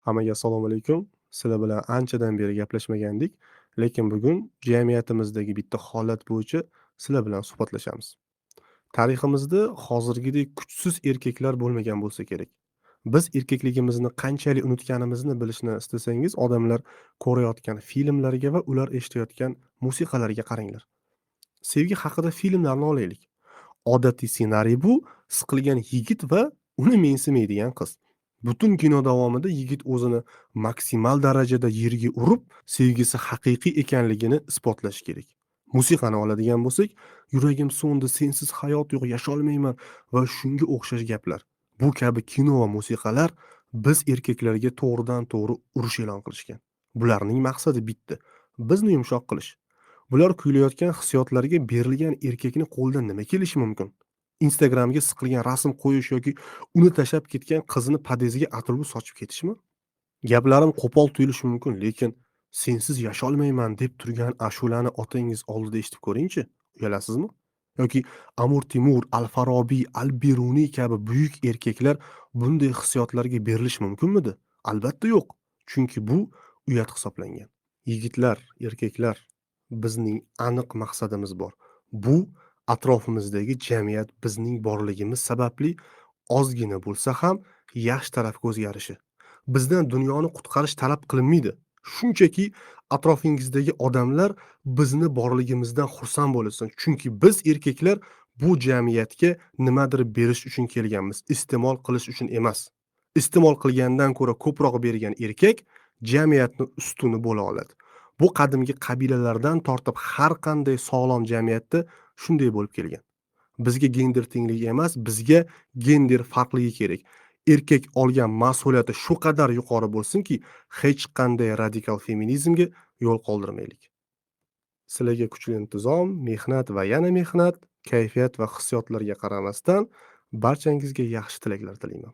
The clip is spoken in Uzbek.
Hammaga assalomu alaykum. Sizlar bilan anchadan beri gaplashmagandik, lekin bugun jamiyatimizdagi bitta holat bo'yicha sizlar bilan suhbatlashamiz. Tariximizda hozirgidek kuchsiz erkaklar bo'lmagan bo'lsa kerak. Biz erkakligimizni qanchalik unutganimizni bilishni istasangiz, odamlar ko'rayotgan filmlarga va ular eshitayotgan musiqalarga qaranglar. Sevgi haqida filmlarni olaylik. Odatiy ssenariy bu siqilgan yigit va uni mensimaydigan qiz. Butun kino davomida yigit o'zini maksimal darajada yerga urib, sevgisi haqiqiy ekanligini isbotlashi kerak. Musiqani oladigan bo'lsak, yuragim so'ndi, sensiz hayot yo'q, yasholmayman va shunga o'xshash gaplar. Bu kabi kino va musiqalar biz erkaklarga to'g'ridan to'g'ri urush e'lon qilishgan. Bularning maqsadi bitta: bizni yumshoq qilish. Bular kuylayotgan hissiyotlarga berilgan erkakni qo'ldan nima kelishi mumkin? Instagramga siqilgan rasm qo'yish yoki uni tashlab ketgan qizini podyezdga atirgul sochib ketishmi? Gaplarim qo'pol tuyulishi mumkin, lekin sensiz yasholmayman deb turgan ashulani otangiz oldida eshitib ko'ring-chi, uyalasizmi? Yoki Amir Temur, Al-Farobiy, Al-Beruniy kabi buyuk erkaklar bunday hissiyotlarga berilishi mumkinmidi? Albatta yo'q. Chunki bu uyat hisoblangan. Yigitlar, erkaklar, bizning aniq maqsadimiz bor. Bu atrofimizdagi jamiyat bizning borligimiz sababli ozgina bo'lsa ham yaxshi tarafga o'zgarishi. Bizdan dunyoni qutqarish talab qilinmaydi. Shunchaki atrofingizdagi odamlar bizni borligimizdan xursand bo'lsin. Chunki biz erkaklar bu jamiyatga nimadir berish uchun kelganmiz, iste'mol qilish uchun emas. Iste'mol qilgandan ko'ra ko'proq bergan erkak jamiyatni ustuni bo'la oladi. Bu qadimgi qabilalardan tortib har qanday sog'lom jamiyatda shunday bo'lib kelgan. Bizga gender tengligi emas, bizga gender farqligi kerak. Erkak olgan mas'uliyati shu qadar yuqori bo'lsinki, hech qanday radikal feminizmga yo'l qoldirmaylik. Sizlarga kuchli intizom, mehnat va yana mehnat, kayfiyat va hissiyotlarga qaramasdan barchangizga yaxshi tilaklar tilayman.